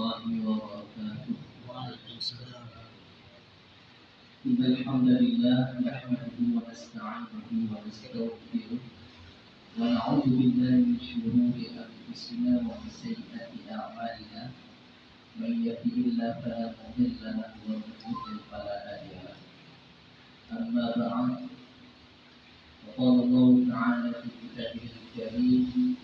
الله وبركاته. إن الحمد لله نحمده ونستعينه ونستغفره ونعوذ بالله من شرور أنفسنا ومن سيئات أعمالنا من يهده الله فلا مضل له ومن يضلل فلا هادي له. أما بعد فقال الله تعالى في كتابه الكريم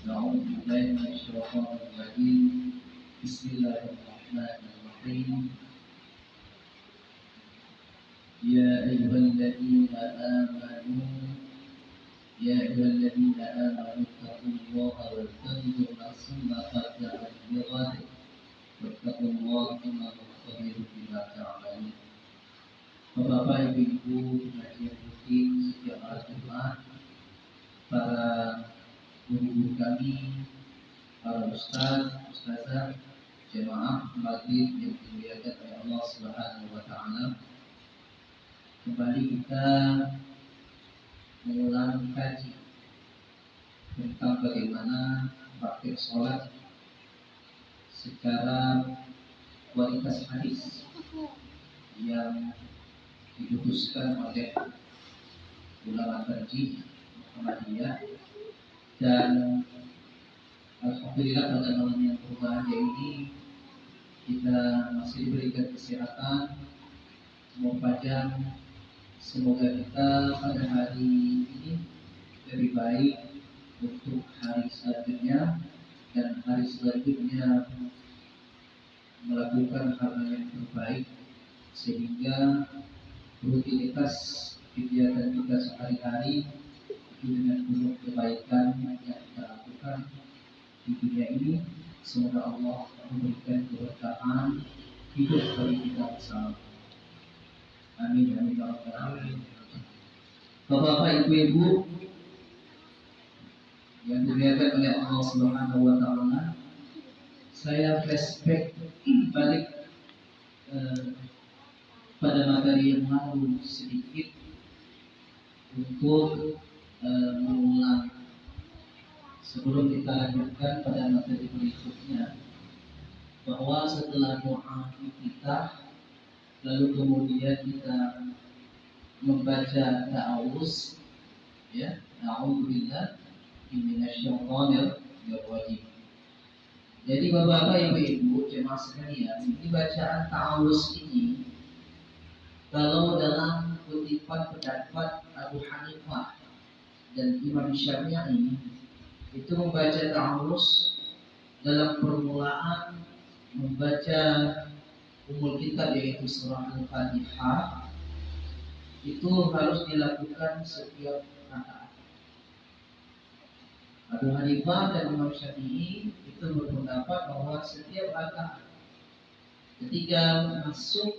أعوذ بالله من الشيطان الرجيم بسم الله الرحمن الرحيم يا أيها الذين آمنوا اتقوا الله ولتنظر نفس ما قدمت لغد واتقوا الله إن الله خبير بما تعملون. Bapak Ibu pengajian rutin setiap hari Jumat, para guru kami, para ustazah, jemaah maghrib yang dimuliakan oleh Allah Subhanahu wa taala. Kembali kita mengulang kaji tentang bagaimana praktik sholat secara kualitas hadis yang diputuskan oleh ulama tarjih Muhammadiyah. Dan alhamdulillah pada malam yang berbahagia ini kita masih diberikan kesehatan, umur panjang. Semoga kita pada hari ini lebih baik untuk hari selanjutnya dan hari selanjutnya melakukan hal yang terbaik sehingga rutinitas kegiatan kita sehari-hari dengan penuh kebaikan yang kita lakukan di dunia ini. Semoga Allah memberikan keberkahan hidup bagi kita bersama. Amin ya rabbal alamin. Bapak Ibu yang dimuliakan oleh Allah Subhanahu wa taala, saya flashback balik pada materi yang lalu sedikit untuk mengulang sebelum kita lanjutkan pada materi berikutnya, bahwa setelah doa kita lalu kemudian kita membaca ta'awuz, ya, a'udzubillah minasyaitonir rajim. Jadi Bapak Ibu jemaah sekalian, ini bacaan ta'awuz ini kalau dalam kutipan pendapat Abu Hanifah dan Imam Syafi'i itu membaca ta'awuz dalam permulaan membaca umul kitab yaitu surah Al-Fatihah itu harus dilakukan setiap rakaat. Abu Hanifah dan Imam Syafi'i itu berpendapat bahwa setiap rakaat ketika masuk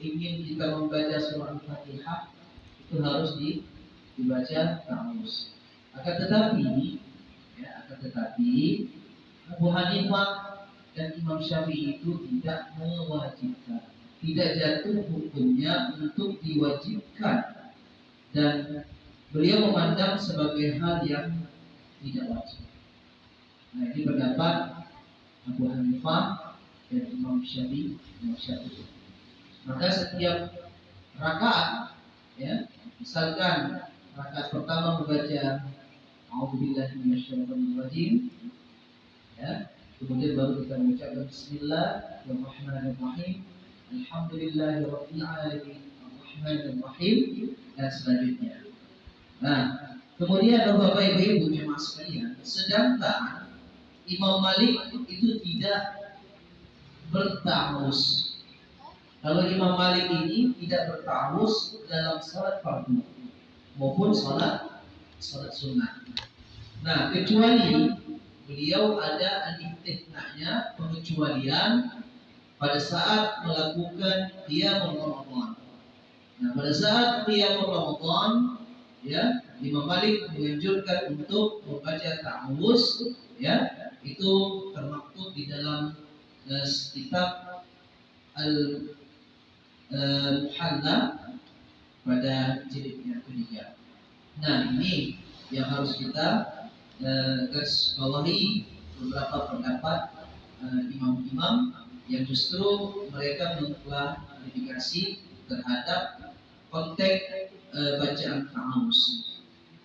ingin kita membaca surah Al-Fatihah itu harus dibaca ta'awuz. Akan tetapi Abu Hanifah dan Imam Syafi'i itu tidak mewajibkan, tidak jatuh hukumnya untuk diwajibkan, dan beliau memandang sebagai hal yang tidak wajib. Nah, ini pendapat Abu Hanifah dan Imam Syafi'i. Maka setiap rakaat, ya, misalkan rakaat pertama membaca a'udzubillahi minasyaitonir rajim, ya, kemudian baru kita mengucapkan bismillahirrahmanirrahim, alhamdulillahirabbil alamin, arrahmanirrahim, dan selanjutnya. Nah, kemudian Bapak Ibu jemaah sekalian, sedangkan Imam Malik itu tidak berta'awuz. Kalau Imam Malik ini tidak berta'awuz dalam salat fardu maupun salat sunnah. Nah, kecuali beliau ada al-istithna'nya, pengecualian pada saat melakukan qiyamul Ramadan. Nah, pada saat qiyamul Ramadan, ya, Imam Malik menganjurkan untuk membaca ta'awuz, ya, itu termaktub di dalam kitab Al-Muhalla pada jilid yang ketiga. Nah, ini yang harus kita garis bawahi beberapa pendapat imam-imam yang justru mereka telah klarifikasi terhadap konteks bacaan ta'awuz.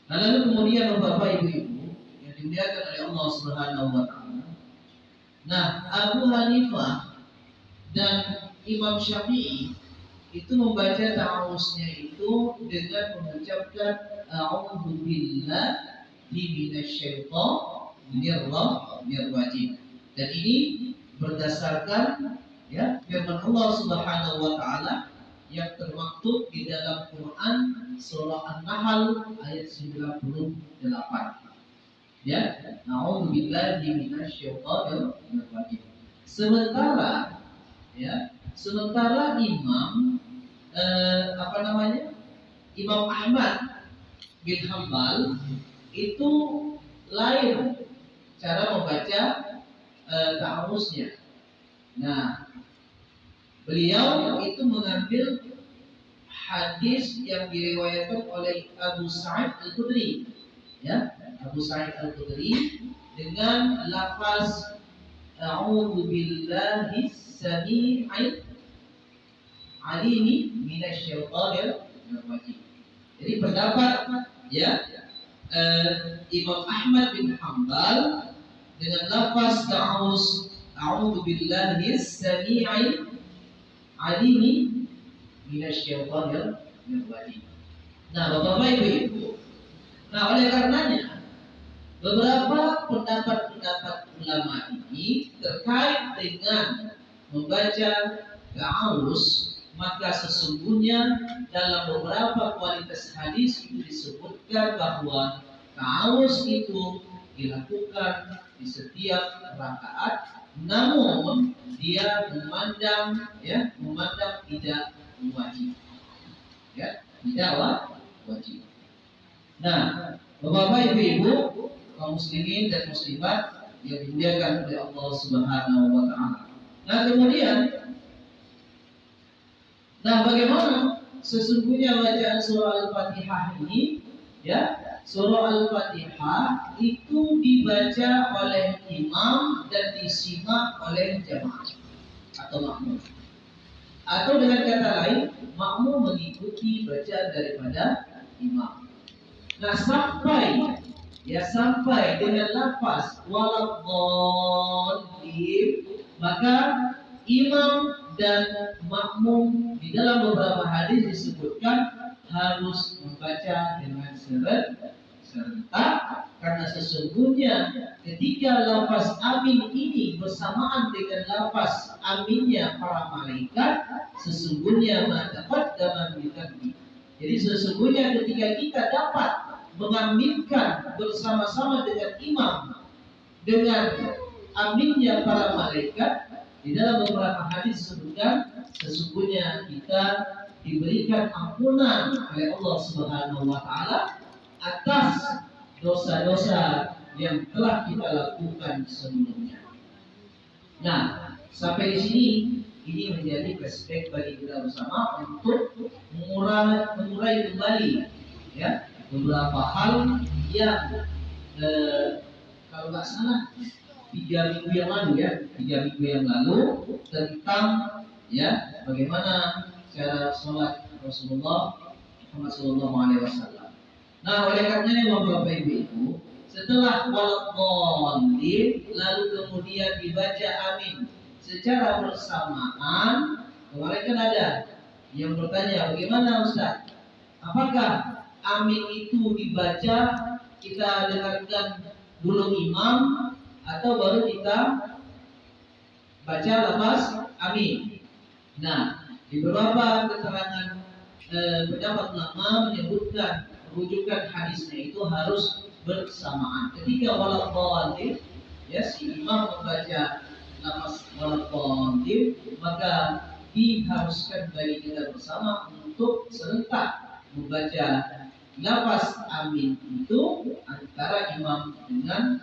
Nah, lalu kemudian Bapak Ibu-ibu yang dimuliakan oleh Allah Subhanahu wa taala. Nah, Abu Hanifah dan Imam Syafi'i itu membaca ta'awuznya itu dengan mengucapkan a'udzu billahi minasyaitonir rajim. Dan ini berdasarkan ya firman Allah Subhanahu wa taala yang termaktub di dalam Quran surah An-Nahl ayat 98. Ya, a'udzu billahi minasyaitonir rajim. Sementara Imam Ahmad bin Hambal itu lain cara membaca ta'awuznya. Nah, beliau itu mengambil hadis yang diriwayatkan oleh Abu Sa'id Al-Khudri, ya, Abu Sa'id Al-Khudri dengan lafaz a'udzu billahi samii'il 'aliim minasyaitonir rajim. Jadi pendapat Imam Ahmad bin Hambal dengan lafaz ta'awuz a'udzu billahi samii'il 'aliim minasyaitonir rajim. Nah, Bapak Ibu, oleh karenanya beberapa pendapat ulama ini terkait dengan membaca ta'awuz, maka sesungguhnya dalam beberapa kualitas hadis itu disebutkan bahwa ta'awuz itu dilakukan di setiap rakaat, namun dia memandang tidak wajib. Ya, tidak wajib. Nah, Bapak Ibu, kaum muslimin dan muslimat yang dimuliakan oleh Allah Subhanahu wa taala. Nah, kemudian bagaimana sesungguhnya bacaan surah Al-Fatihah ini? Ya, surah Al-Fatihah itu dibaca oleh imam dan disimak oleh jamaah atau makmum. Atau dengan kata lain, makmum mengikuti bacaan daripada imam. Nah, sampai dengan lafaz waladhdallin, maka imam dan makmum di dalam beberapa hadis disebutkan harus membaca dengan serentak, karena sesungguhnya ketika lafaz amin ini bersamaan dengan lafaz aminnya para malaikat, sesungguhnya mataqaddama min dzikri. Jadi sesungguhnya ketika kita dapat mengaminkan bersama-sama dengan imam dengan aminnya para malaikat, di dalam beberapa hadis disebutkan sesungguhnya kita diberikan ampunan oleh Allah Subhanahu wa taala atas dosa-dosa yang telah kita lakukan sebelumnya. Nah, sampai di sini ini menjadi perspektif bagi kita bersama untuk mengurai kembali ya beberapa hal yang kalau nggak salah 3 minggu yang lalu tentang ya bagaimana cara sholat Rasulullah Muhammad SAW. Nah, oleh karenanya Bapak Ibu, setelah waladhdallin lalu kemudian dibaca amin secara bersamaan, kemarin kan ada yang bertanya, bagaimana Ustaz? Apakah amin itu dibaca kita dengarkan dulu imam atau baru kita baca lafaz amin? Nah, di beberapa keterangan pendapat ulama menyebutkan rujukan hadisnya itu harus bersamaan. Ketika waladhdallin ya si imam membaca lafaz waladhdallin, maka diharuskan bagi kita bersama untuk serentak membaca lafaz amin itu antara imam dengan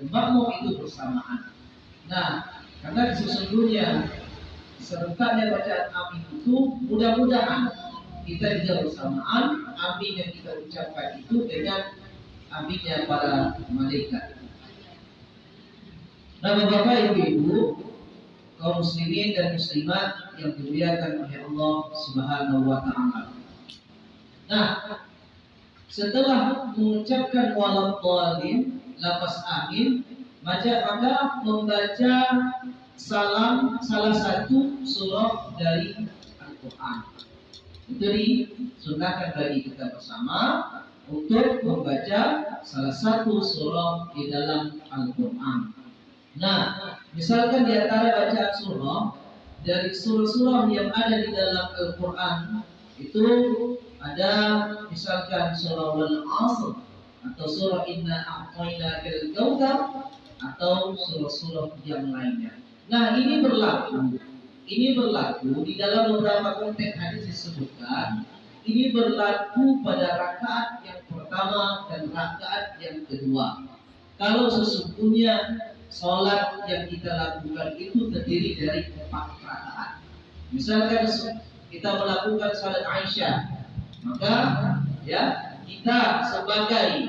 makmum itu bersamaan. Nah, karena sesungguhnya serentaknya bacaan amin itu mudah-mudahan kita juga bersamaan amin yang kita ucapkan itu dengan aminnya para malaikat. Nah, Bapak Ibu, kaum muslimin dan muslimat yang dimuliakan oleh Allah Subhanahu wa taala. Nah, setelah mengucapkan waladhdallin, lafaz amin, maka membaca salam salah satu surah dari Al-Quran. Itu disunahkan bagi kita bersama untuk membaca salah satu surah di dalam Al-Quran. Nah, misalkan di antara bacaan surah dari surah-surah yang ada di dalam Al-Quran itu ada misalkan surah Al-Asr atau surah Inna A'tainakal Kautsar atau surah-surah yang lainnya. Nah, ini berlaku di dalam beberapa konteks hadis disebutkan. Ini berlaku pada rakaat yang pertama dan rakaat yang kedua. Kalau sesungguhnya sholat yang kita lakukan itu terdiri dari 4 rakaat. Misalkan kita melakukan salat Aisyah, maka kita sebagai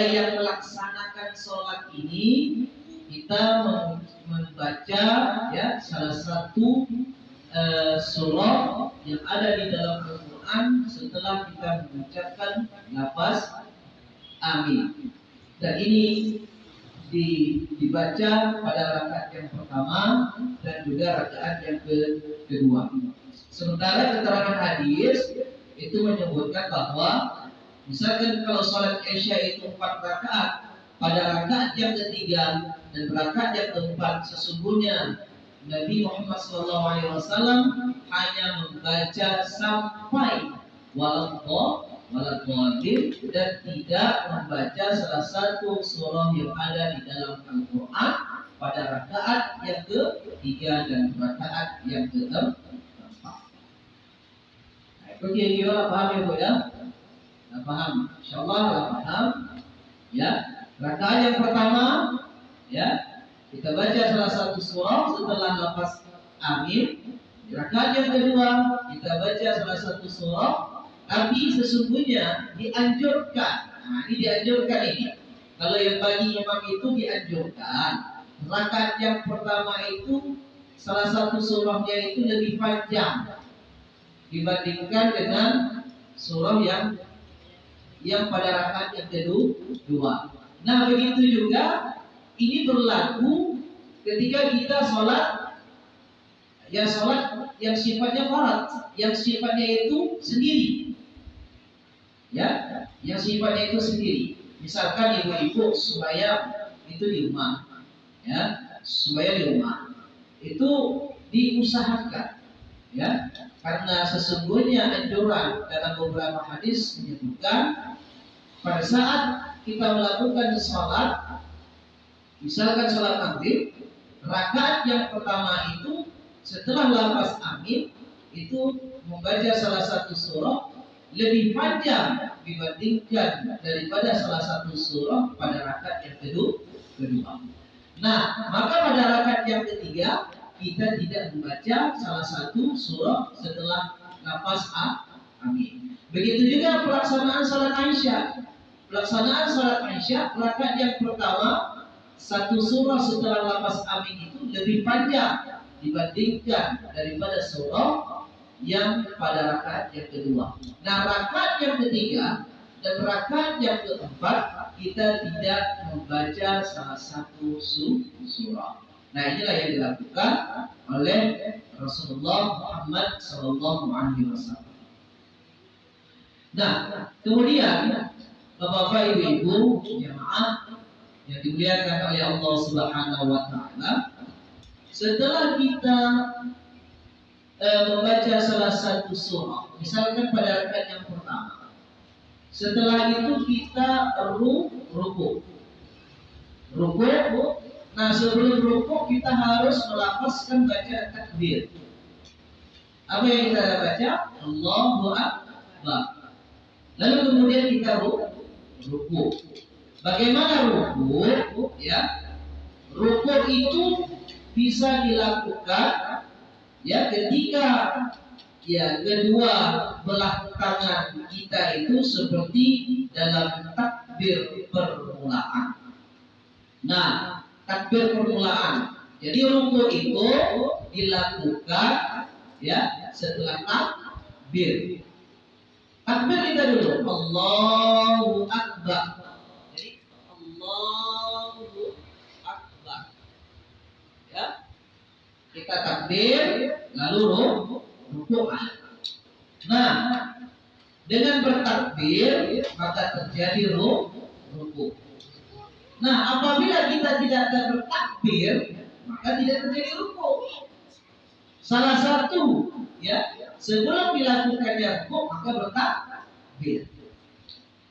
yang melaksanakan sholat ini, kita membaca salah satu surah yang ada di dalam Al-Quran setelah kita mengucapkan lafaz amin. Dan ini dibaca pada rakaat yang pertama dan juga rakaat yang kedua. Sementara keterangan hadis itu menyebutkan bahwa misalkan kalau sholat Isya itu 4 rakaat, pada rakaat yang ketiga dan rakaat yang keempat sesungguhnya Nabi Muhammad SAW hanya membaca sampai waladhdallin dan tidak membaca salah satu surah yang ada di dalam Al-Quran pada rakaat yang ketiga dan rakaat yang keempat. Itu kira-kira paham ya Bu ya? Nah, paham? Insyaallah paham. Ya, rakaat yang pertama kita baca salah satu surah setelah lafaz amin. Rakaat yang kedua kita baca salah satu surah, tapi sesungguhnya dianjurkan. Nah, ini dianjurkan ini. Kalau yang bagi imam itu dianjurkan. Rakaat yang pertama itu salah satu surahnya itu lebih panjang dibandingkan dengan surah yang pada rakaat yang kedua. Nah, begitu juga ini berlaku ketika kita sholat yang sifatnya farad, yang sifatnya itu sendiri. Yang sifatnya itu sendiri. Misalkan ibu-ibu supaya itu di rumah, supaya di rumah itu diusahakan, karena sesungguhnya anjuran dalam beberapa hadis menyebutkan pada saat kita melakukan sholat, misalkan sholat maghrib, rakaat yang pertama itu setelah lafaz amin itu membaca salah satu surah lebih panjang dibandingkan daripada salah satu surah pada rakaat yang kedua. Nah, maka pada rakaat yang ketiga kita tidak membaca salah satu surah setelah lafaz amin. Begitu juga pelaksanaan salat Aisyah. Pelaksanaan salat Aisyah rakaat yang pertama satu surah setelah lafaz amin itu lebih panjang dibandingkan daripada surah yang pada rakaat yang kedua. Nah, rakaat yang ketiga dan rakaat yang keempat kita tidak membaca salah satu surah. Nah, inilah yang dilakukan oleh Rasulullah Muhammad SAW. Nah, kemudian Bapak Ibu jemaah yang dimuliakan oleh Allah Subhanahu wa taala, setelah kita membaca salah satu surah, misalkan pada rakaat yang pertama, setelah itu kita ruku. Nah, sebelum ruku kita harus melafazkan bacaan takbir. Apa yang kita baca? Allahu Akbar. Lalu kemudian kita ruku. Bagaimana ruku? Ruku itu bisa dilakukan ketika kedua belah tangan kita itu seperti dalam takbir permulaan. Nah, takbir permulaan. Jadi ruku itu dilakukan ya setelah takbir. Takbir kita dulu. Allahu Akbar. Jadi Allahu Akbar. Ya. Kita takbir lalu ruku. Nah, dengan bertakbir maka terjadi ruku. Nah, apabila kita tidak bertakbir maka tidak terjadi ruku. Salah satu ya sebelum dilakukannya ruku maka bertakbir.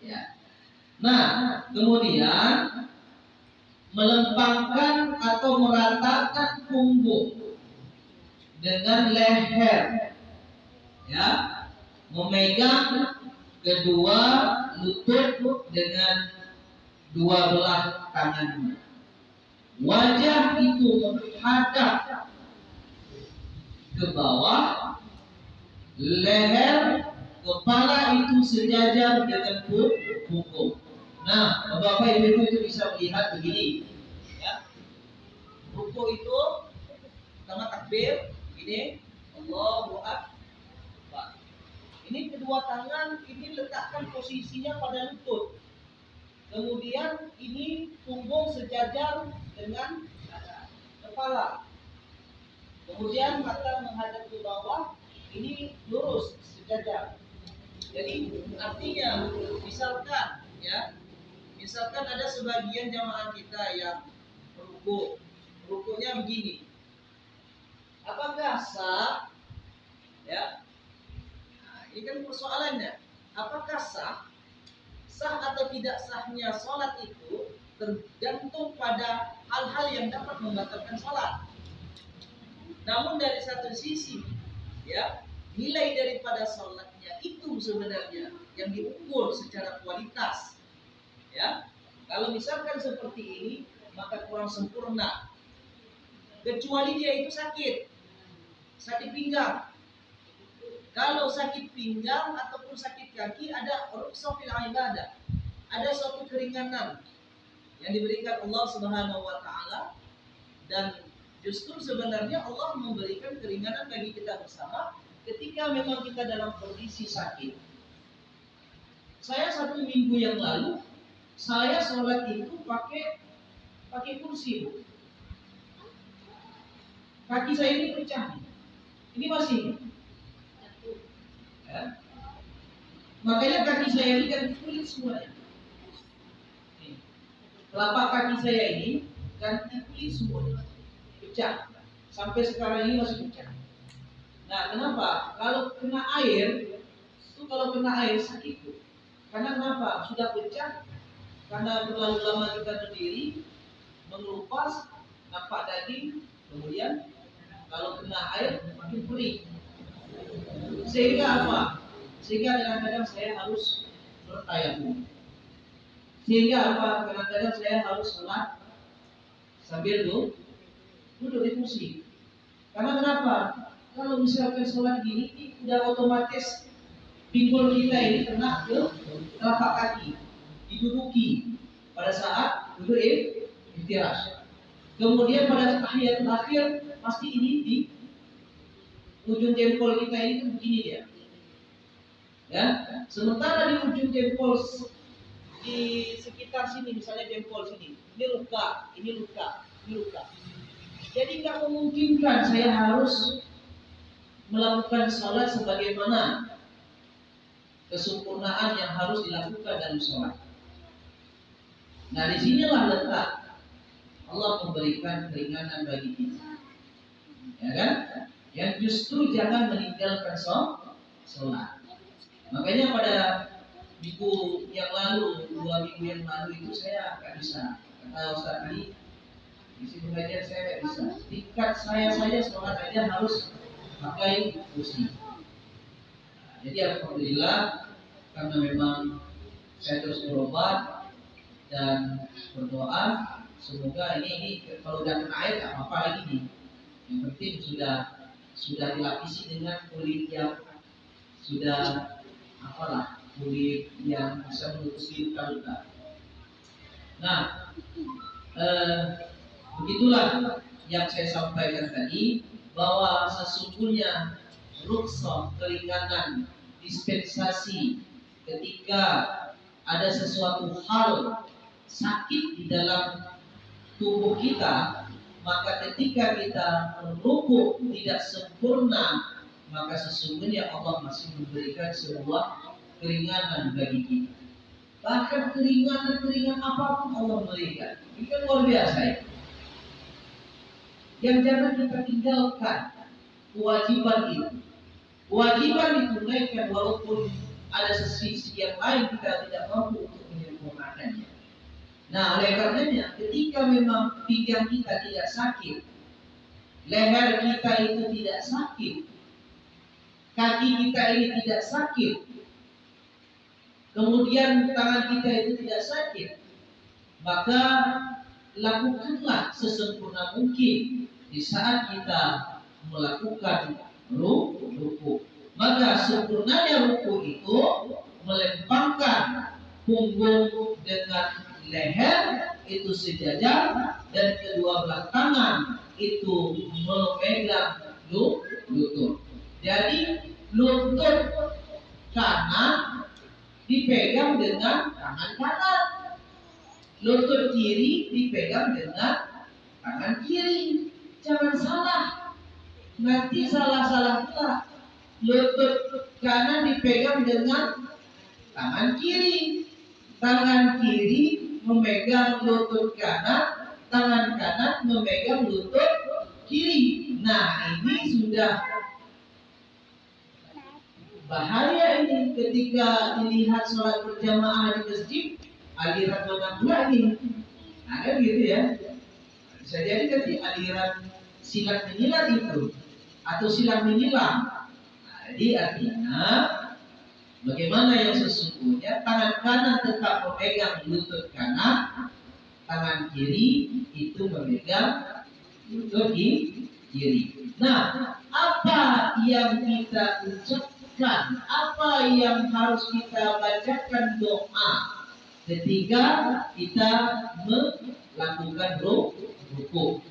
Ya. Nah, kemudian melempangkan atau meratakan punggung dengan leher. Ya, memegang kedua lutut dengan dua belah tangannya. Wajah itu menghadap ke bawah, leher, kepala itu sejajar dengan punggung. Nah, Bapak Ibu itu bisa melihat begini. Ya. Ruku itu pertama takbir, ini Allahu Akbar. Ini kedua tangan ini letakkan posisinya pada lutut. Kemudian ini punggung sejajar dengan kepala. Kemudian mata menghadap ke bawah, ini lurus sejajar. Jadi artinya misalkan ada sebagian jamaah kita yang rukunya begini. Apakah sah? Ya. Nah, ini kan persoalannya. Apakah sah? Sah atau tidak sahnya sholat itu tergantung pada hal-hal yang dapat membatalkan sholat. Namun dari satu sisi, ya, nilai daripada sholatnya itu sebenarnya yang diukur secara kualitas. Ya, kalau misalkan seperti ini, maka kurang sempurna. Kecuali dia itu sakit pinggang. Kalau sakit pinggang ataupun sakit kaki ada rukhsah fil ibadah. Ada suatu keringanan yang diberikan Allah Subhanahu wa taala dan justru sebenarnya Allah memberikan keringanan bagi kita bersama ketika memang kita dalam kondisi sakit. Saya 1 minggu yang lalu saya sholat itu pakai kursi, Bu. Kaki saya ini pecah. Ini masih. Ya. Makanya kaki saya ini ganti kulit semuanya. Telapak kaki saya ini ganti kulit semuanya, pecah. Sampai sekarang ini masih pecah. Nah, kenapa? Kalau kena air, sakit tuh. Karena kenapa? Sudah pecah. Karena terlalu lama kita berdiri, mengelupas, nampak daging, kemudian kalau kena air makin perih. Sehingga apa? Sehingga kadang-kadang saya harus bertayamum. Sehingga apa? Kadang-kadang saya harus sholat sambil duduk di kursi. Karena kenapa? Kalau misalkan sholat gini, udah otomatis pinggul kita ini kena ke telapak kaki, diduduki pada saat duduk iftirash. Kemudian pada tahiyatul akhir pasti ini di ujung jempol kita ini kan begini dia. Ya, sementara di ujung jempol di sekitar sini, misalnya jempol sini, ini luka. Jadi nggak memungkinkan saya harus melakukan sholat sebagaimana kesempurnaan yang harus dilakukan dalam sholat. Nah, disinilah letak Allah memberikan keringanan bagi kita, ya kan? Yang justru jangan meninggalkan sholat. Makanya pada minggu yang lalu, 2 minggu yang lalu itu saya nggak bisa. Kata Ustaz tadi, di situ belajar saya nggak bisa. Tingkat saya saja sholat aja harus pakai kursi. Jadi alhamdulillah karena memang saya terus berobat dan berdoa semoga ini kalau udah kena air nggak apa-apa lagi nih. Yang penting sudah dilapisi dengan kulit yang sudah kulit yang bisa menutupi luka-luka. Nah, Begitulah yang saya sampaikan tadi, bahwa sesungguhnya rukhsah, keringanan, dispensasi ketika ada sesuatu hal sakit di dalam tubuh kita, maka ketika kita rukuk tidak sempurna, maka sesungguhnya Allah masih memberikan sebuah keringanan bagi kita. Bahkan keringanan apapun Allah berikan. Ini kan luar biasa ya. Yang jangan kita tinggalkan kewajiban itu. Kewajiban ditunaikan walaupun ada sisi yang lain kita tidak mampu untuk menyempurnakannya. Nah, oleh karenanya ketika memang pinggang kita tidak sakit, leher kita itu tidak sakit, kaki kita ini tidak sakit, kemudian tangan kita itu tidak sakit, maka lakukanlah sesempurna mungkin di saat kita melakukan ruku. Maka sempurnanya ruku itu melempangkan punggung dengan leher itu sejajar, dan kedua belah tangan itu memegang lutut. Jadi lutut kanan dipegang dengan tangan kanan, lutut kiri dipegang dengan tangan kiri. Jangan salah, nanti salah pula. Lutut kanan dipegang dengan tangan kiri, tangan kiri memegang lutut kanan, tangan kanan memegang lutut kiri. Nah, ini sudah bahaya ini ketika dilihat sholat berjamaah di masjid, aliran mana pula ini? Nah, kan gitu ya. Bisa jadi nanti aliran silat menyilat itu atau silat menyilang. Nah, jadi artinya bagaimana yang sesungguhnya tangan kanan tetap memegang lutut kanan, tangan kiri itu memegang lutut kiri. Nah, apa yang kita ucapkan, apa yang harus kita bacakan doa ketika kita melakukan ruku?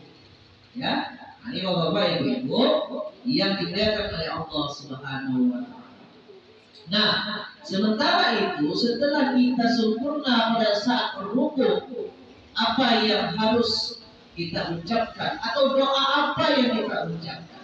Ya, ini bapak ibu yang dimuliakan oleh Allah Subhanahu wa Ta'ala. Nah, sementara itu setelah kita sempurna pada saat ruku, apa yang harus kita ucapkan atau doa apa yang kita ucapkan?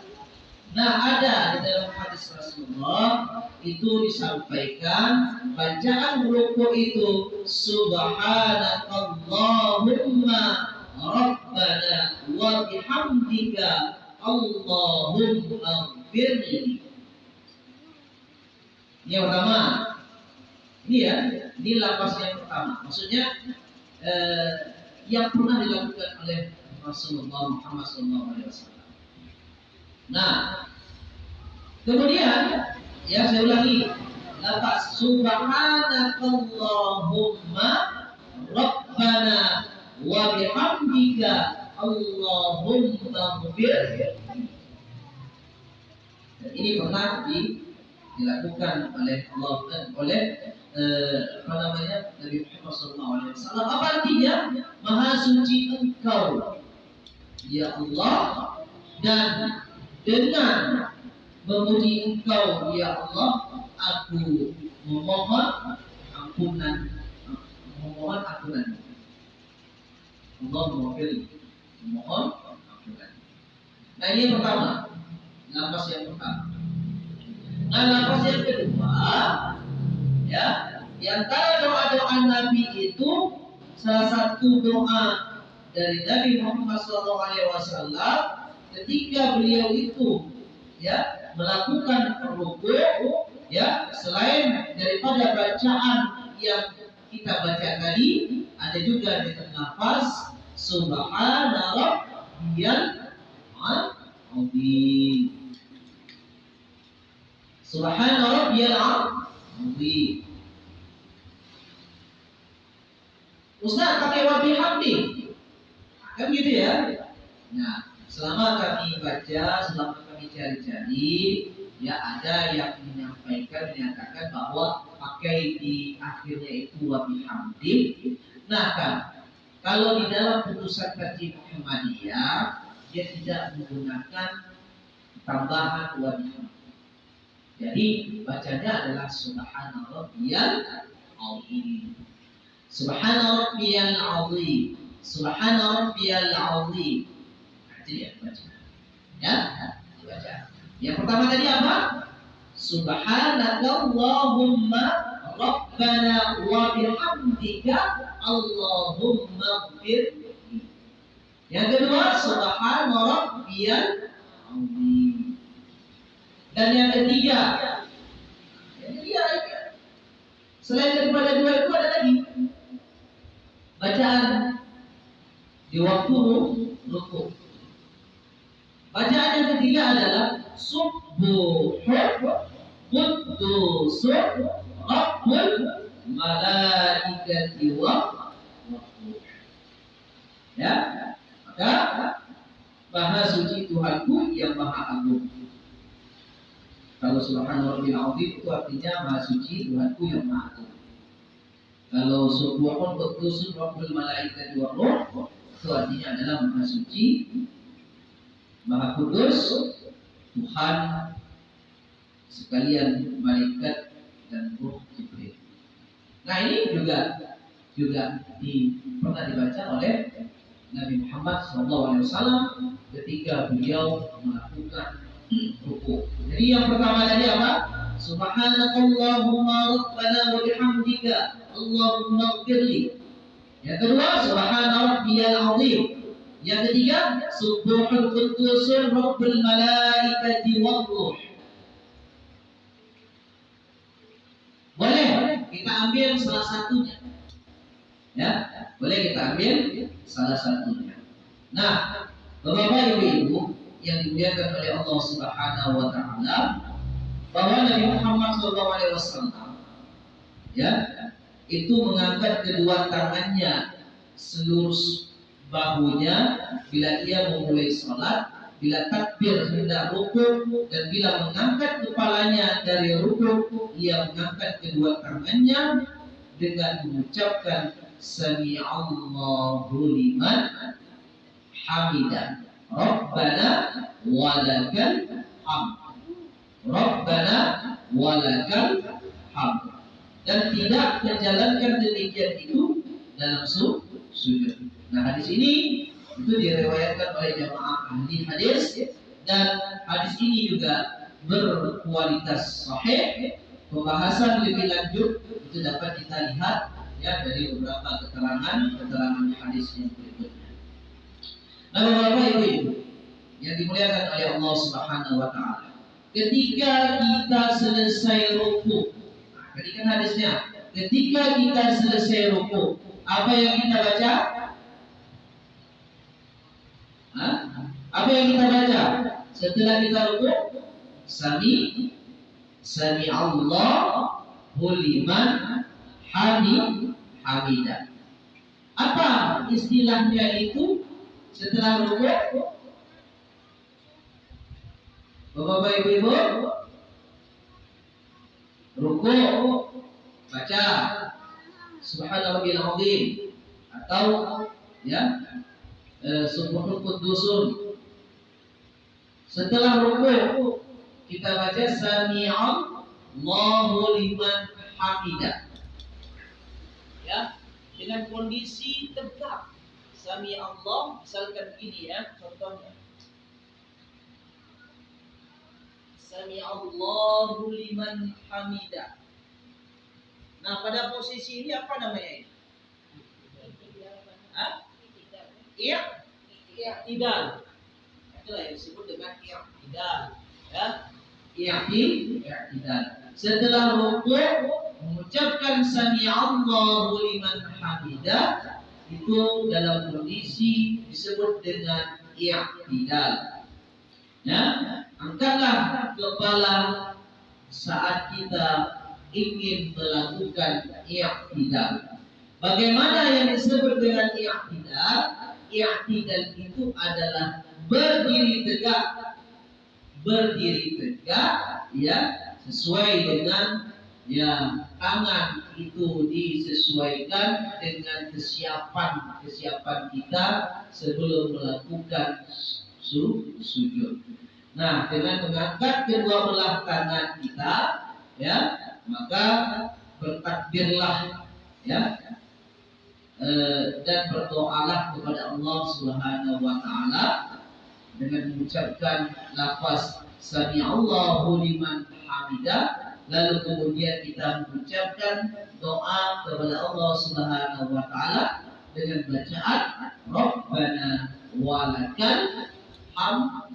Nah, ada di dalam hadis Rasulullah itu disampaikan bacaan ruku itu subhanakallahumma rabbana wa bihamdika Allahumma ighfirli. Ini yang pertama. Ini ya, ini lapas yang pertama. Maksudnya yang pernah dilakukan oleh Rasulullah Muhammad SAW. Nah, kemudian ya saya ulangi, lapas subhanakallahumma rabbana wa bihamdika Allahumma ighfirli. Ini pernah dilakukan oleh Allah dan oleh Nabi Muhammad SAW. Apa artinya? Maha suci Engkau, ya Allah, dan dengan memuji Engkau, ya Allah, aku memohon ampunan. Allah memohon ampunan. Nah, ini yang pertama, nafas yang pertama. Nah, nafas yang kedua, ya, di antara doa-doa Nabi itu salah satu doa dari Nabi Muhammad SAW ketika beliau itu ya melakukan ruku, ya, selain daripada bacaan yang kita baca tadi, ada juga di nafas subhana rabbiyal azim. Subhana rabbiyal azim. Ustaz pakai wa bihamdi. Kan gitu ya. Nah, selama kami baca, selama kami cari-cari, ya ada yang menyatakan bahwa pakai di akhirnya itu wa bihamdi. Nah, kan Kalau di dalam putusan Kaji Muhammadiyah dia tidak menggunakan tambahan wajib. Jadi bacanya adalah Subhana Rabbiyal Azim. Subhana Rabbiyal Azim. Subhana Rabbiyal Azim. Jadi ya baca. Ya, dibaca. Yang pertama tadi apa? Subhanakallahumma Rabbana wa bihamdika Allahumma ighfirli. Yang kedua, Subhana Rabbiyal Azim. Dan yang ketiga, selain daripada dua itu ada lagi bacaan di waktu rukuk. Bacaan yang ketiga adalah Subbuhun Quddusun Rabbul Malaikati wa Ruh. Ya, maka Maha Suci Tuhanku yang Maha Agung. Kalau Subhana Rabbil Azim itu artinya Maha Suci Tuhanku yang Maha Agung. Kalau Subbuhun Quddusun Rabbul Malaikati wa Ruh itu artinya adalah Maha Suci, Maha Kudus, Tuhan sekalian malaikat dan Ruh Jibril. Nah ini juga pernah dibaca oleh Nabi Muhammad SAW ketika beliau melakukan rukuk. Jadi yang pertama tadi apa? Subhanakallahumma Rabbana wa bihamdika Allahumma ighfirli. Yang kedua, Subhana Rabbiyal Azim. Yang ketiga, Subbuhun Quddusun Rabbul Malaikati wa Ruh. Boleh kita ambil salah satunya. Ya, boleh kita ambil salah satunya. Nah, Bapak Ibu yang dimuliakan oleh Allah Subhanahu wa taala, bahwa Nabi Muhammad SAW ya, itu mengangkat kedua tangannya seluruh bahunya bila ia memulai salat, bila takbir hendak rukuk, dan bila mengangkat kepalanya dari rukuk, ia mengangkat kedua tangannya dengan mengucapkan Sami'allahu liman hamidah. Rabbana walakal hamd. Rabbana walakal hamd. Dan tidak menjalankan demikian itu dalam sujud. Nah, hadis ini itu diriwayatkan oleh jamaah ahli hadis, dan hadis ini juga berkualitas sahih. Pembahasan lebih lanjut itu dapat kita lihat ya dari beberapa keterangan hadis yang berikutnya. Nah, Bapak Ibu yang dimuliakan oleh Allah Subhanahu wa taala, ketika kita selesai rukuk, tadi kan hadisnya, ketika kita selesai rukuk, apa yang kita baca? Apa yang kita baca setelah kita rukuk? Sami Allahu liman hamidah. Apa istilahnya itu setelah rukuk? Bapak Ibu, rukuk baca Subhana Rabbil Azim atau ya Subhanal Quddusun. Setelah rukuk kita baca Sami'allahu liman hamidah. Ya, dengan kondisi tegak. Sami'allah, misalkan gini ya, contohnya. Sami'allahu liman hamidah. Nah, pada posisi ini apa namanya ini? I'tidal. Itulah yang disebut dengan i'tidal. Ya, i'tidal. Setelah rukuk mengucapkan Sami'allahu liman hamidah, itu dalam kondisi disebut dengan i'tidal. Ya, angkatlah kepala saat kita ingin melakukan i'tidal. Bagaimana yang disebut dengan i'tidal? I'tidal itu adalah berdiri tegak ya, sesuai dengan ya tangan itu disesuaikan dengan kesiapan kita sebelum melakukan sujud. Nah, dengan mengangkat kedua belah tangan kita, ya, maka bertakbirlah, ya, dan berdoalah kepada Allah Subhanahu wa taala dengan mengucapkan lafaz sami'allahu liman hamidah, lalu kemudian kita mengucapkan doa kepada Allah Subhanahu wa taala dengan bacaan Rabbana walakal hamd.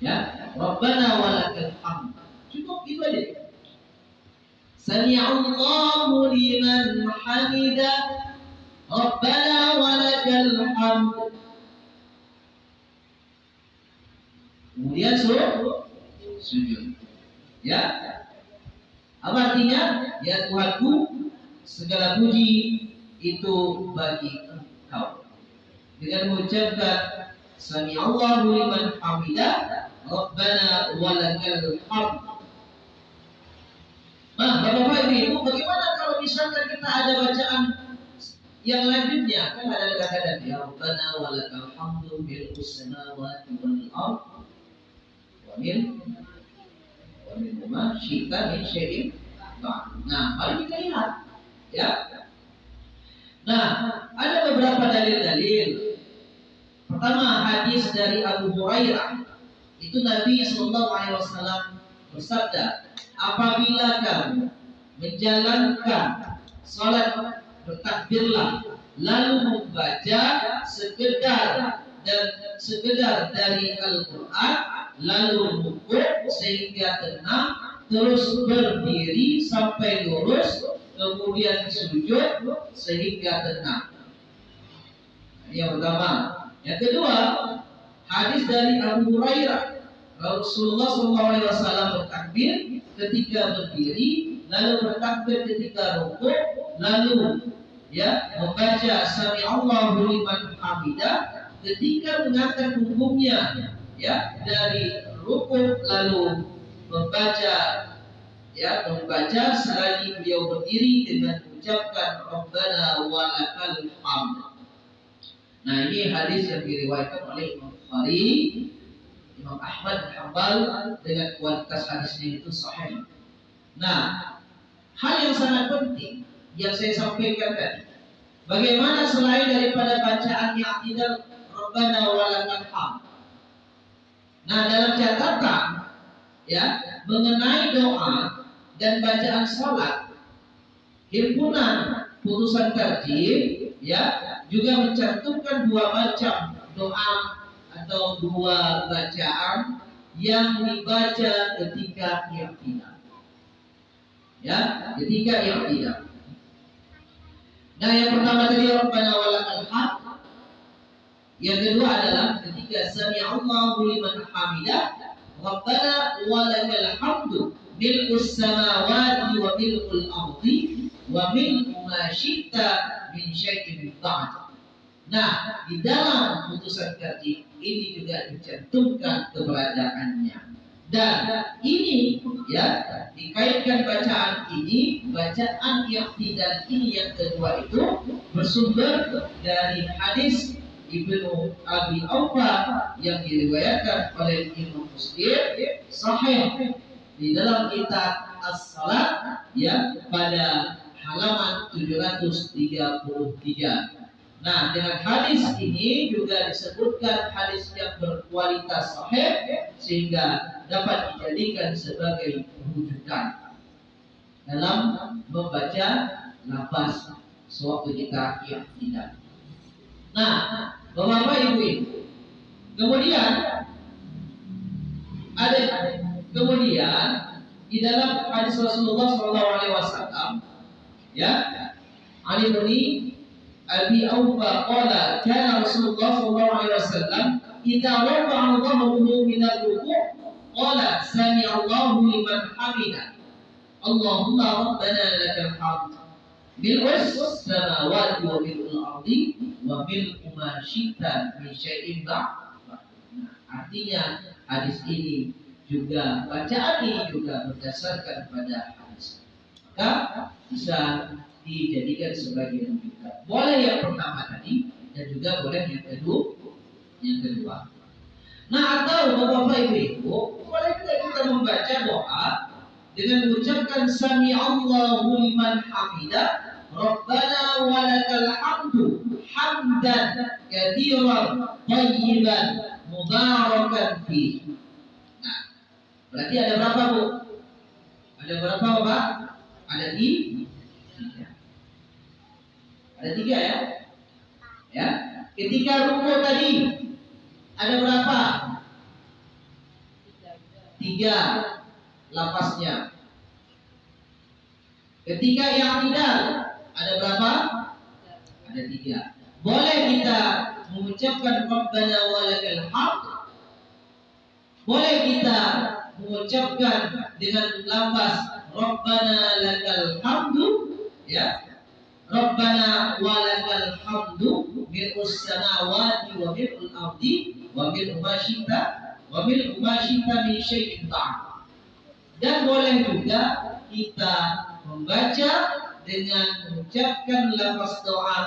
Ya, Rabbana walakal hamd. Cukup itu aja. Sami'allahu liman hamidah, Rabbana walakal hamd. Kemudian sujud. Ya. Apa artinya? Ya Tuhanku, segala puji itu bagi Engkau. Dengan mengucapkan Sami'allahu liman hamidah, Rabbana walakal hamd. Nah, Bapak Ibu, bagaimana kalau misalkan kita ada bacaan yang lanjutnya? Kan ada kata-kata ya Rabbana walakal hamdu bil samawati wal ardh wa min ma syi'ta min syai'in ba'd. Nah, mari kita lihat, ya. Nah, ada beberapa dalil-dalil. Pertama, hadis dari Abu Hurairah. Itu Nabi SAW bersabda, apabila kamu menjalankan salat, bertakbirlah, lalu membaca sekedar dari Al-Quran, lalu rukuk sehingga tenang, terus berdiri sampai lurus, kemudian sujud sehingga tenang. Yang pertama. Yang kedua, hadis dari Abu Hurairah, Rasulullah SAW bertakbir ketika berdiri, lalu bertakbir ketika rukuk, lalu membaca Sami'allahu liman hamidah ketika mengangkat punggungnya dari rukuk, lalu membaca selagi beliau berdiri dengan mengucapkan Rabbana walakal hamd. Nah, ini hadis yang diriwayatkan oleh Imam Bukhari, Imam Ahmad bin Hanbal dengan kualitas hadisnya itu sahih. Nah, hal yang sangat penting yang saya sampaikan tadi, bagaimana selain daripada bacaan yang tidak Rabbana walakal hamd. Nah, dalam catatan mengenai doa dan bacaan salat, himpunan putusan tarjih juga mencantumkan dua macam doa atau dua bacaan yang dibaca ketika i'tidal. Ketika i'tidal. Nah, yang pertama tadi Rabbana walakal hamd. Yang kedua adalah ketika Sami'allahu liman hamidah, Rabbana walakal hamdu mil'us samawati wa mil'ul ardi wa mil'u ma syi'ta min syai'in ba'd. Nah, di dalam putusan tarjih ini juga dicantumkan keberadaannya. Dan ini dikaitkan bacaan ini, bacaan i'tidal ini yang kedua itu bersumber dari hadis Ibnu Abi Aufa yang diriwayatkan oleh Imam Muslim sahih di dalam kitab As-Salat pada halaman 733. Nah, dengan hadis ini juga disebutkan hadis yang berkualitas sahih sehingga dapat dijadikan sebagai rujukan dalam membaca lafaz sewaktu kita i'tidal. Nah, Bapak Ibu, kemudian di dalam hadis Rasulullah SAW, Ali bin Abi Aufa qala kana Rasulullah SAW idza rafa'a dhahrahu min al-ruku' qala sami'allahu liman hamidah Allahumma rabbana lakal hamd mil'us samawati wa mil'ul ardi wa mil'u ma syi'ta min syai'in ba'd. Artinya hadis ini juga bacaan ini juga berdasarkan pada hadis, maka bisa dijadikan sebagai rujukan. Boleh yang pertama tadi dan juga boleh yang kedua. Nah, atau Bapak Ibu, boleh juga kita membaca doa dengan mengucapkan sami Allahu liman hamidah, Rabbana walakal hamdu hamdan katsiran thayyiban mubarakan fi. Nah, berarti ada berapa, Bu? Ada berapa, Bapak? Ada tiga. Ada tiga ya? Ya. Ketika rukuk tadi ada berapa? Tiga lapasnya. Ketika i'tidal ada berapa? Ada tiga. Boleh kita mengucapkan Rabbana walakal hamd. Boleh kita mengucapkan dengan lafaz Rabbana lakal hamdu, ya. Rabbana walakal hamdu mil'us samawati wa mil'ul ardi wa mil'u ma syi'ta min syai'in ba'd. Dan boleh juga kita membaca dengan mengucapkan lafaz doa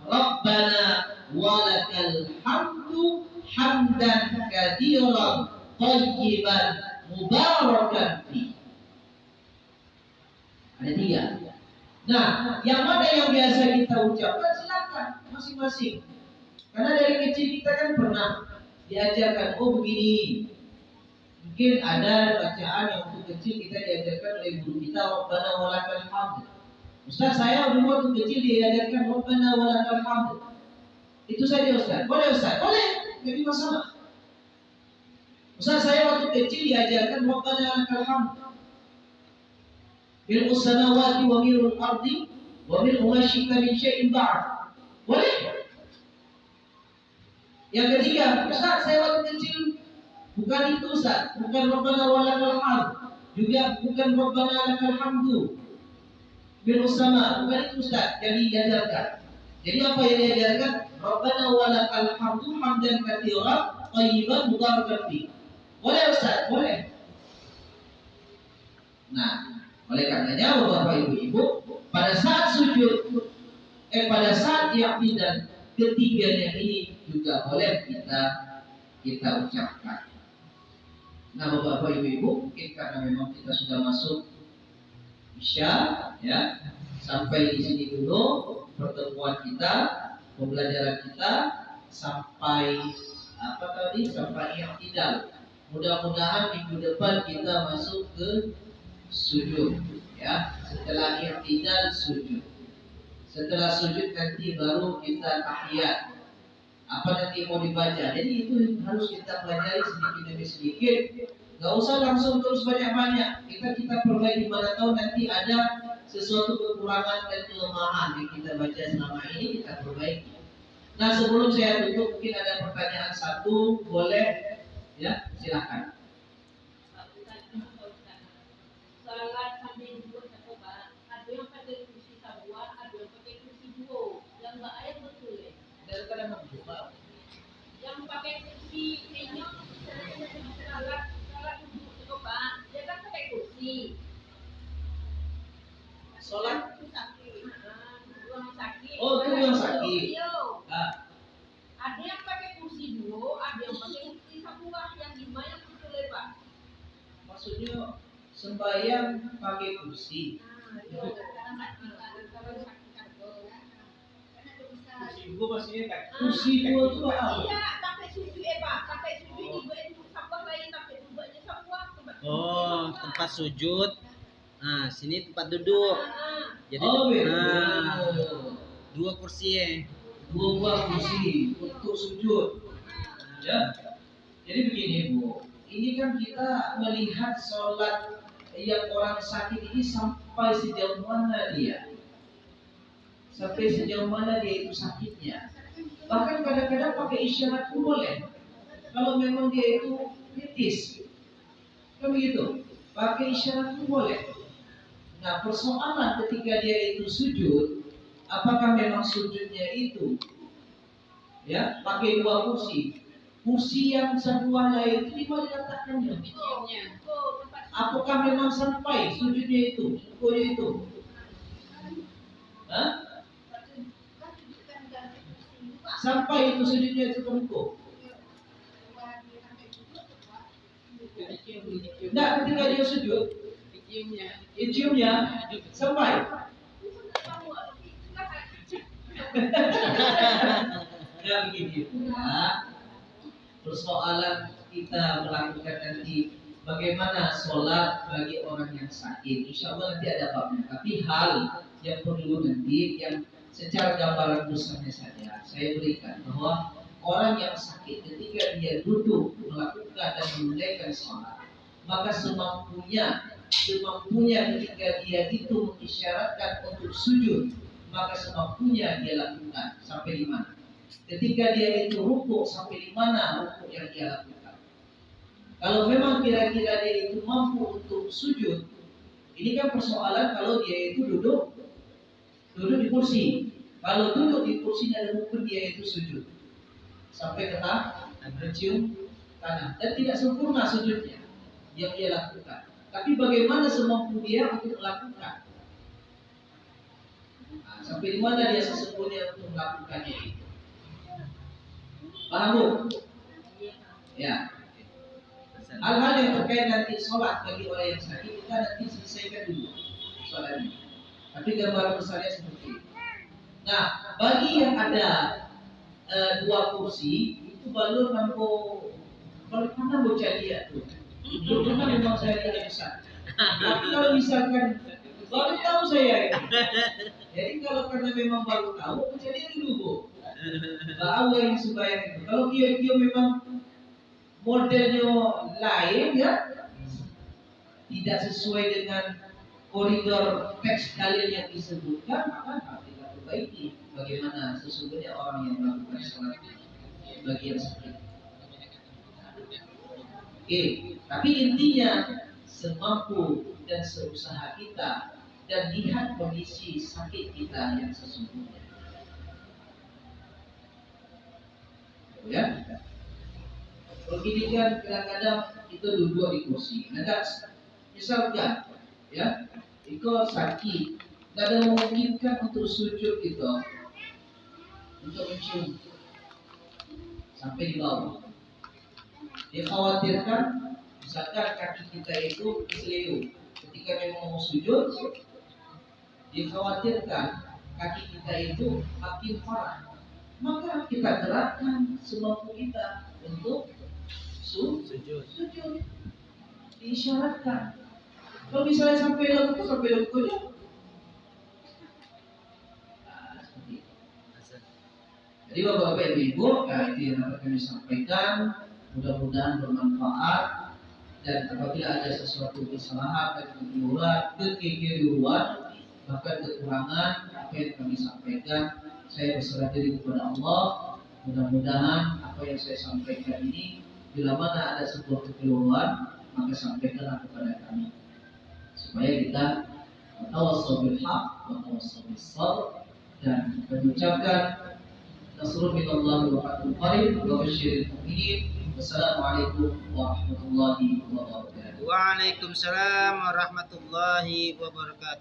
Rabbana walakal hamdu hamdan katsiran thayyiban mubarakan fi. Ada tiga. Nah, yang mana yang biasa kita ucapkan silakan masing-masing. Karena dari kecil kita kan pernah diajarkan, oh begini. Mungkin ada bacaan yang waktu kecil kita diajarkan oleh guru kita, Rabbana walakal hamd. Ustaz, saya dulu waktu kecil diajarkan Rabbana walakal hamd. Itu saja Ustaz. Boleh Ustaz? Boleh, jadi masalah. Ustaz, saya waktu kecil diajarkan Rabbana walakal hamd. Mil'us samawati wa mil'ul ardi wa mil'u ma syi'ta min syai'in ba'd. Boleh? Yang ketiga, Ustaz, saya waktu kecil bukan itu Ustaz, bukan Rabbana walakal hamd, juga bukan Rabbana lakal hamdu mil'us sama, bukan itu Ustaz yang diajarkan. Jadi apa yang diajarkan? Rabbana walakal hamdu hamdan katsiran thayyiban mubarakan fi. Boleh Ustaz? Boleh. Nah, oleh karenanya Bapak Ibu, pada saat sujud, pada saat i'tidal ketiganya ini juga boleh kita ucapkan. Nah, Bapak Ibu, mungkin karena memang kita sudah masuk Isya, ya, sampai di sini dulu pertemuan kita, pembelajaran kita sampai sampai i'tidal. Mudah-mudahan minggu depan kita masuk ke sujud, ya. Setelah i'tidal sujud. Setelah sujud nanti baru kita tahiyat. Apa nanti mau dibaca? Jadi itu harus kita pelajari sedikit demi sedikit. Gak usah langsung terus banyak-banyak. Kita perbaiki, mana tahu nanti ada sesuatu kekurangan dan kelemahan yang kita baca selama ini kita perbaiki. Nah, sebelum saya tutup mungkin ada pertanyaan satu, boleh? Ya, silakan. Salat sambil duduk atau Pak, ada yang pakai kursi tabua, ada yang pakai kursi duo, yang nggak ayat betul ya. Daripada membuka, Yang pakai kursi ini salat duduk atau Pak, dia kan pakai kursi. sholat. Orang sakit. Oh, itu yang sakit. Ada yang pakai kursi duo, ada yang pakai kursi tabua, yang lima yang betul ya Pak. Maksudnya sembahyang pakai kursi. Kursi dua maksudnya kan? Kursi dua itu apa? Iya, sampai sujud Pak, sampai sujud ibu itu sabar lain, sampai duduknya sabar. Oh, tempat sujud. Nah, sini tempat duduk. Jadi dua kursi ya. Dua kursi untuk sujud. Ya. Jadi begini Bu, ini kan kita melihat sholat yang orang sakit ini sampai sejauh mana dia, sampai sejauh mana dia itu sakitnya. Bahkan kadang-kadang pakai isyarat pun boleh. Kalau memang dia itu kritis, kan begitu, pakai isyarat pun boleh. Nah, persoalan ketika dia itu sujud, apakah memang sujudnya itu, ya, pakai dua kursi? kursi yang sebuah lain itu di mana diletakkannya? Apakah memang sampai sujudnya itu, rukunya itu? Hah? Sampai itu sujudnya itu ke ruku? Enggak, ketika dia sujud, ciumnya sampai. Ya begini. Nah, persoalan kita melakukan nanti bagaimana sholat bagi orang yang sakit. Insya Allah nanti ada babnya. Tapi hal yang perlu nanti yang secara gambaran besarnya saja saya berikan bahwa orang yang sakit ketika dia duduk melakukan dan menunaikan sholat, maka semampunya ketika dia itu mengisyaratkan untuk sujud, maka semampunya dia lakukan sampai di mana. Ketika dia itu rukuk, sampai di mana rukuk yang dia lakukan. Kalau memang kira-kira dia itu mampu untuk sujud, ini kan persoalan kalau dia itu duduk di kursi. Kalau duduk di kursi ada rukun dia itu sujud sampai ke tanah, mencium tanah, dan tidak sempurna sujudnya yang dia lakukan. Tapi bagaimana semampu dia untuk melakukan? Nah, sampai di mana dia sesungguhnya untuk melakukannya itu? Paham bu? Ya. Hal-hal yang terkait nanti sholat bagi orang yang sakit kita nanti selesaikan dulu soalannya. Tapi gambaran besarnya seperti itu. Nah, bagi yang ada dua kursi itu baru mana bocah dia tuh. Belum pernah memang saya tidak bisa. Tapi kalau misalkan baru tahu saya ini. Jadi kalau karena memang baru tahu, bocah dia dulu bu. Tahu yang sembahyang itu. Kalau dia memang modelnya lain ya, tidak sesuai dengan koridor teks dalil yang disebutkan, maka harus kita perbaiki. Bagaimana sesungguhnya orang yang melakukan sholat bagi yang sakit. Oke, tapi intinya semampu dan seusaha kita dan lihat kondisi sakit kita yang sesungguhnya. Ya, begini kan kadang-kadang kita duduk di kursi. Ada misalkan, ya, itu sakit, tidak ada memungkinkan untuk sujud gitu, untuk mencium sampai di bawah. Dikhawatirkan, misalkan kaki kita itu keseleo, ketika memang mau sujud, dikhawatirkan kaki kita itu makin parah. Maka kita gerakkan semampu kita untuk sujud. Diisyaratkan. Kalau misalnya sampai lagu aja. Nah, seperti itu. Jadi bapak-bapak ibu, itu yang dapat kami sampaikan. Mudah-mudahan bermanfaat. Dan apabila ada sesuatu kesalahan dan kekeliruan, bahkan kekurangan apa yang kami sampaikan, saya berserah diri kepada Allah. Mudah-mudahan apa yang saya sampaikan ini, bila mana ada sebuah kekeliruan, maka sampaikanlah kepada kami, supaya kita tawassau bil haq wa tawassau bis sabr, dan mengucapkan nasrun minallahi wa fathun qarib wa basyiril mu'minin. Wassalamualaikum warahmatullahi wabarakatuh. Waalaikumsalam warahmatullahi wabarakatuh.